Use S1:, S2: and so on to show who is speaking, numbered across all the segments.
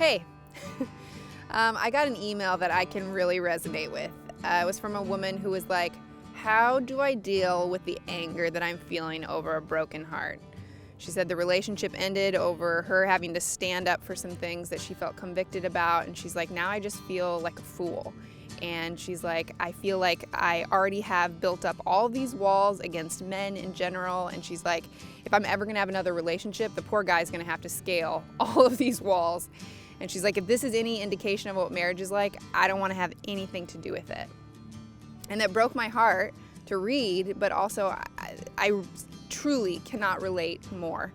S1: Hey, I got an email that I can really resonate with. It was from a woman who was like, how do I deal with the anger that I'm feeling over a broken heart? She said the relationship ended over her having to stand up for some things that she felt convicted about. And she's like, now I just feel like a fool. And she's like, I feel like I already have built up all these walls against men in general. And she's like, if I'm ever gonna have another relationship, the poor guy's gonna have to scale all of these walls. And she's like, if this is any indication of what marriage is like, I don't wanna have anything to do with it. And that broke my heart to read, but also I truly cannot relate more.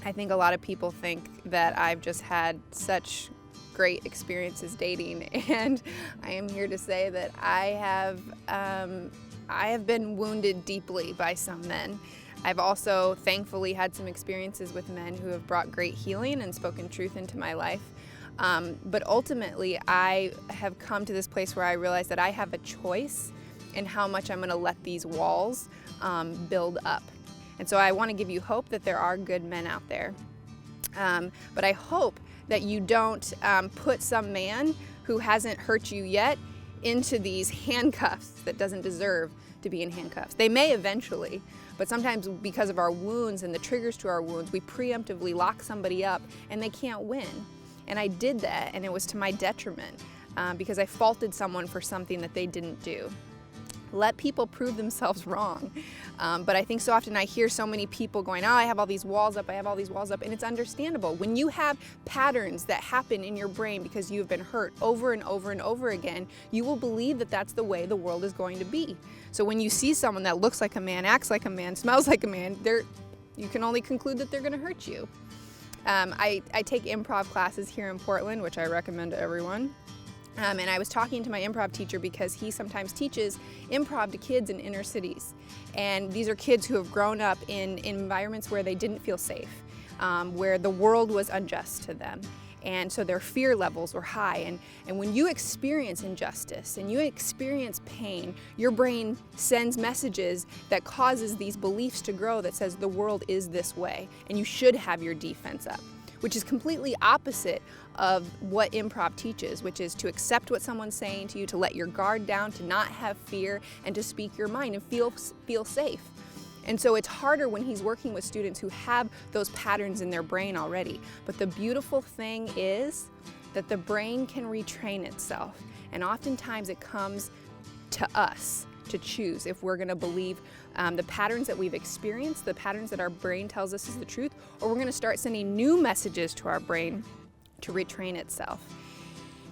S1: I think a lot of people think that I've just had such great experiences dating, and I am here to say that I have been wounded deeply by some men. I've also thankfully had some experiences with men who have brought great healing and spoken truth into my life. But ultimately, I have come to this place where I realize that I have a choice in how much I'm going to let these walls build up. And so I want to give you hope that there are good men out there. But I hope that you don't put some man who hasn't hurt you yet into these handcuffs that doesn't deserve to be in handcuffs. They may eventually, but sometimes because of our wounds and the triggers to our wounds, we preemptively lock somebody up and they can't win. And I did that, and it was to my detriment because I faulted someone for something that they didn't do. Let people prove themselves wrong. But I think so often I hear so many people going, oh, I have all these walls up, and it's understandable. When you have patterns that happen in your brain because you've been hurt over and over and over again, you will believe that that's the way the world is going to be. So when you see someone that looks like a man, acts like a man, smells like a man, you can only conclude that they're gonna hurt you. I take improv classes here in Portland, which I recommend to everyone. And I was talking to my improv teacher because he sometimes teaches improv to kids in inner cities. And these are kids who have grown up in environments where they didn't feel safe, where the world was unjust to them. And so their fear levels were high. And when you experience injustice and you experience pain, your brain sends messages that causes these beliefs to grow that says the world is this way and you should have your defense up, which is completely opposite of what improv teaches, which is to accept what someone's saying to you, to let your guard down, to not have fear, and to speak your mind and feel safe. And so it's harder when he's working with students who have those patterns in their brain already. But the beautiful thing is that the brain can retrain itself. And oftentimes it comes to us to choose if we're gonna believe the patterns that we've experienced, the patterns that our brain tells us is the truth, or we're gonna start sending new messages to our brain to retrain itself.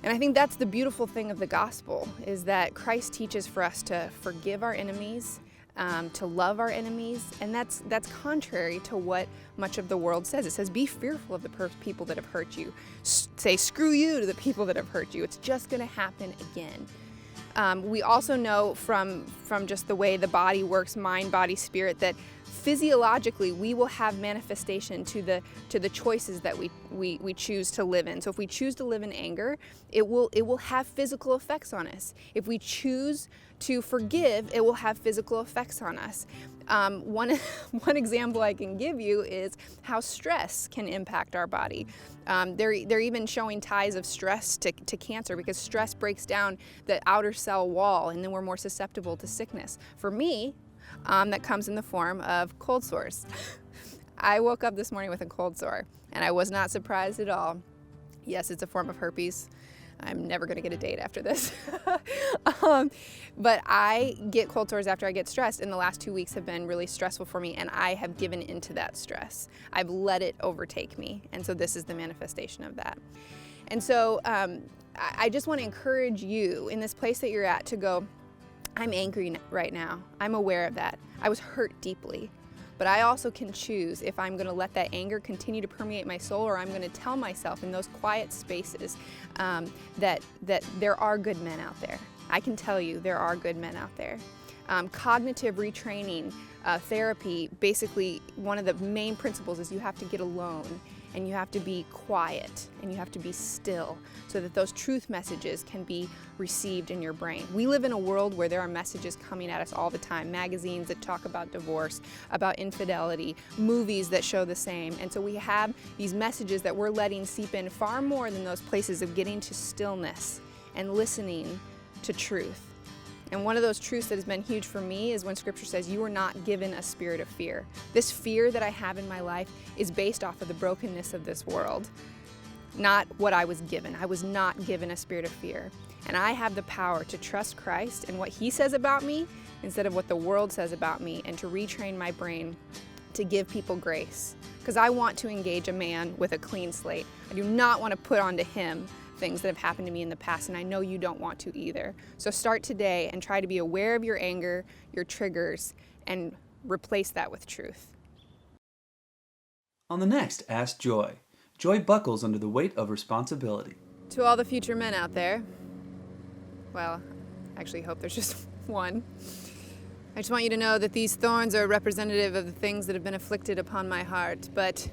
S1: And I think that's the beautiful thing of the gospel, is that Christ teaches for us to forgive our enemies, to love our enemies, and that's contrary to what much of the world says. It says, be fearful of the people that have hurt you. Say screw you to the people that have hurt you. It's just gonna happen again. We also know from just the way the body works, mind, body, spirit, that physiologically we will have manifestation to the choices that we choose to live in. So if we choose to live in anger, it will have physical effects on us. If we choose to forgive, it will have physical effects on us. One example I can give you is how stress can impact our body. They're even showing ties of stress to cancer, because stress breaks down the outer cell wall, and then we're more susceptible to sickness. For me, that comes in the form of cold sores. I woke up this morning with a cold sore, and I was not surprised at all. Yes, it's a form of herpes. I'm never going to get a date after this. But I get cold sores after I get stressed, and the last 2 weeks have been really stressful for me, and I have given into that stress. I've let it overtake me, and so this is the manifestation of that. And so I just want to encourage you in this place that you're at to go, I'm angry right now. I'm aware of that. I was hurt deeply. But I also can choose if I'm going to let that anger continue to permeate my soul, or I'm going to tell myself in those quiet spaces that there are good men out there. I can tell you there are good men out there. Cognitive retraining therapy, basically one of the main principles is you have to get alone and you have to be quiet, and you have to be still so that those truth messages can be received in your brain. We live in a world where there are messages coming at us all the time, magazines that talk about divorce, about infidelity, movies that show the same, and so we have these messages that we're letting seep in far more than those places of getting to stillness and listening to truth. And one of those truths that has been huge for me is when Scripture says you are not given a spirit of fear. This fear that I have in my life is based off of the brokenness of this world, not what I was given. I was not given a spirit of fear. And I have the power to trust Christ and what He says about me instead of what the world says about me, and to retrain my brain to give people grace. Because I want to engage a man with a clean slate. I do not want to put onto him things that have happened to me in the past, and I know you don't want to either. So start today and try to be aware of your anger, your triggers, and replace that with truth.
S2: On the next Ask Joy, Joy buckles under the weight of responsibility.
S1: To all the future men out there, well, I actually hope there's just one. I just want you to know that these thorns are representative of the things that have been afflicted upon my heart, but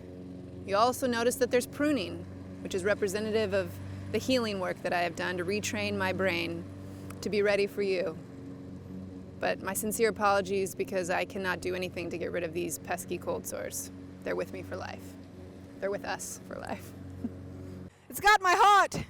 S1: you also notice that there's pruning, which is representative of the healing work that I have done to retrain my brain to be ready for you. But my sincere apologies, because I cannot do anything to get rid of these pesky cold sores. They're with me for life. They're with us for life.
S3: It's got my heart.